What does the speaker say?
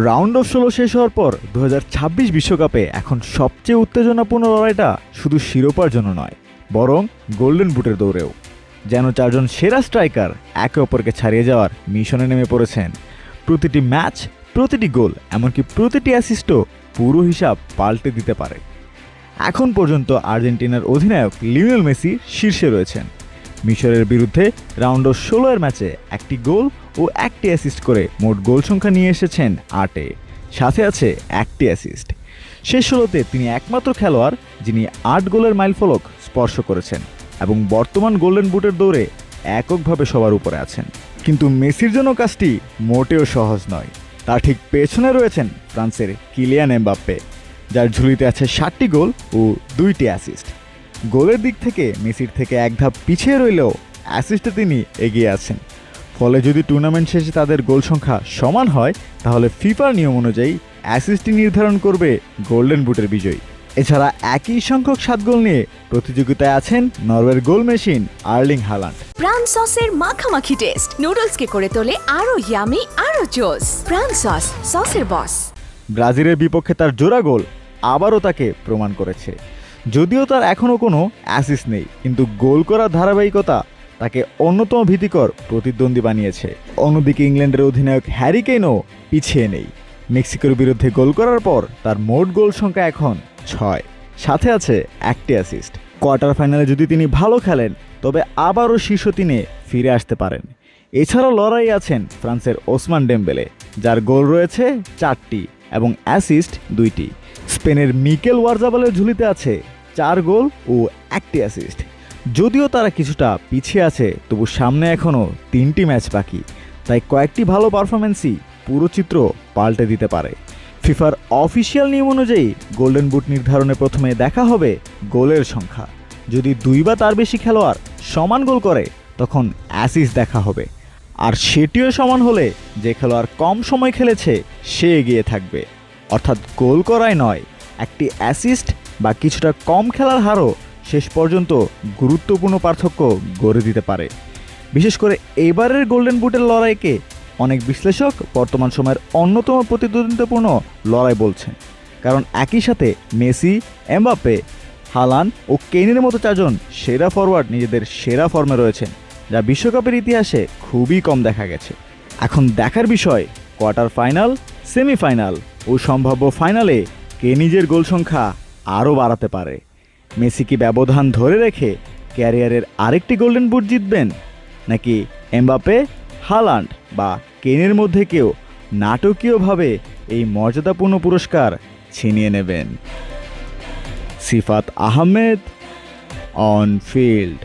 Round of 16 শেষ হওয়ার পর 2026 বিশ্বকাপে এখন সবচেয়ে উত্তেজনাপূর্ণ লড়াইটা শুধু শিরোপার জন্য নয়, বরং গোল্ডেন বুটের দৌড়েও। যেন চারজন সেরা স্ট্রাইকার একে অপরকে ছাড়িয়ে যাওয়ার মিশনে নেমে পড়েছেন। প্রতিটি ম্যাচ, প্রতিটি গোল, এমনকি প্রতিটি অ্যাসিস্টও পুরো হিসাব পাল্টে দিতে পারে। এখন পর্যন্ত আর্জেন্টিনার অধিনায়ক লিওনেল মেসি শীর্ষে রয়েছেন। মিশরের বিরুদ্ধে রাউন্ড অফ 16 ম্যাচে একটি গোল ও একটি অ্যাসিস্ট করে মোট গোল সংখ্যা নিয়ে এসেছেন 8-এ, সাথে আছে একটি অ্যাসিস্ট। শেষ 16তে তিনি একমাত্র খেলোয়াড় যিনি 8 গোলের মাইলফলক স্পর্শ করেছেন এবং বর্তমান গোল্ডেন বুটের দৌড়ে এককভাবে সবার উপরে আছেন। কিন্তু মেসির জন্য কাজটি মোটেও সহজ নয়। তার ঠিক পেছনে রয়েছেন ফ্রান্সের কিলিয়ান এমবাপ্পে, যার ঝুলিতে আছে 7টি গোল ও 2টি অ্যাসিস্ট। গোলের দিক থেকে মেসির থেকে এক ধাপ পিছিয়ে রইলেও অ্যাসিস্টে তিনি এগিয়ে আছেন। ফলে যদি টুর্নামেন্ট শেষে তাদের গোল সংখ্যা সমান হয়, তাহলে ফিফার নিয়ম অনুযায়ী অ্যাসিস্টই নির্ধারণ করবে গোল্ডেন বুটের বিজয়ী। এছাড়া একই সংখ্যক 7 গোল নিয়ে প্রতিযোগিতায় আছেন নরওয়ের গোল মেশিন আর্লিং হালান্ড। প্রাণ সসের মাখামাখি টেস্ট নুডলসকে করে তোলে আরো ইয়ামি, আরো জোস। প্রাণ সস, সসের বস। ব্রাজিলের বিপক্ষে তার জোড়া গোল আবারও তাকে প্রমাণ করেছে। যদিও তার এখনও কোনো অ্যাসিস্ট নেই, কিন্তু গোল করার ধারাবাহিকতা তাকে অন্যতম ভীতিকর প্রতিদ্বন্দ্বী বানিয়েছে। অন্যদিকে ইংল্যান্ডের অধিনায়ক হ্যারি কেইনও পিছিয়ে নেই। মেক্সিকোর বিরুদ্ধে গোল করার পর তার মোট গোল সংখ্যা এখন 6, সাথে আছে একটি অ্যাসিস্ট। কোয়ার্টার ফাইনালে যদি তিনি ভালো খেলেন, তবে আবারও শীর্ষ 3-এ ফিরে আসতে পারেন। এছাড়াও লড়াই আছেন ফ্রান্সের ওসমান ডেম্বেলে, যার গোল রয়েছে 4টি এবং অ্যাসিস্ট 2টি। স্পেনের মিকেল ওয়ারজাবালের ঝুলিতে আছে 4 গোল ও একটি অ্যাসিস্ট। যদিও তারা কিছুটা পিছিয়ে আছে, তবু সামনে এখনও 3টি ম্যাচ বাকি, তাই কয়েকটি ভালো পারফরমেন্সই পুরো চিত্র পাল্টে দিতে পারে। ফিফার অফিসিয়াল নিয়ম অনুযায়ী গোল্ডেন বুট নির্ধারণে প্রথমে দেখা হবে গোলের সংখ্যা। যদি 2 বা তার বেশি খেলোয়াড় সমান গোল করে, তখন অ্যাসিস্ট দেখা হবে, আর সেটিও সমান হলে যে খেলোয়াড় কম সময় খেলেছে সে এগিয়ে থাকবে। অর্থাৎ গোল করাই নয়, একটি অ্যাসিস্ট বা কিছুটা কম খেলার হারও শেষ পর্যন্ত গুরুত্বপূর্ণ পার্থক্য গড়ে দিতে পারে। বিশেষ করে এবারের গোল্ডেন বুটের লড়াইকে অনেক বিশ্লেষক বর্তমান সময়ের অন্যতম প্রতিদ্বন্দ্বিতাপূর্ণ লড়াই বলছেন, কারণ একই সাথে মেসি, এমবাপ্পে, হালান্ড ও কেইনের মতো 4 জন সেরা ফরওয়ার্ড নিজেদের সেরা ফর্মে রয়েছেন, যা বিশ্বকাপের ইতিহাসে খুবই কম দেখা গেছে। এখন দেখার বিষয়, কোয়ার্টার ফাইনাল, সেমিফাইনাল ও সম্ভাব্য ফাইনালে কে নিজের গোল সংখ্যা আরও বাড়াতে পারে। মেসি কি ব্যবধান ধরে রেখে ক্যারিয়ারের আরেকটি গোল্ডেন বুট জিতবেন, নাকি এমবাপ্পে, হালান্ড বা কেনের মধ্যে কেউ নাটকীয়ভাবে এই মর্যাদাপূর্ণ পুরস্কার ছিনিয়ে নেবেন? সিফাত আহমেদ, অন ফিল্ড।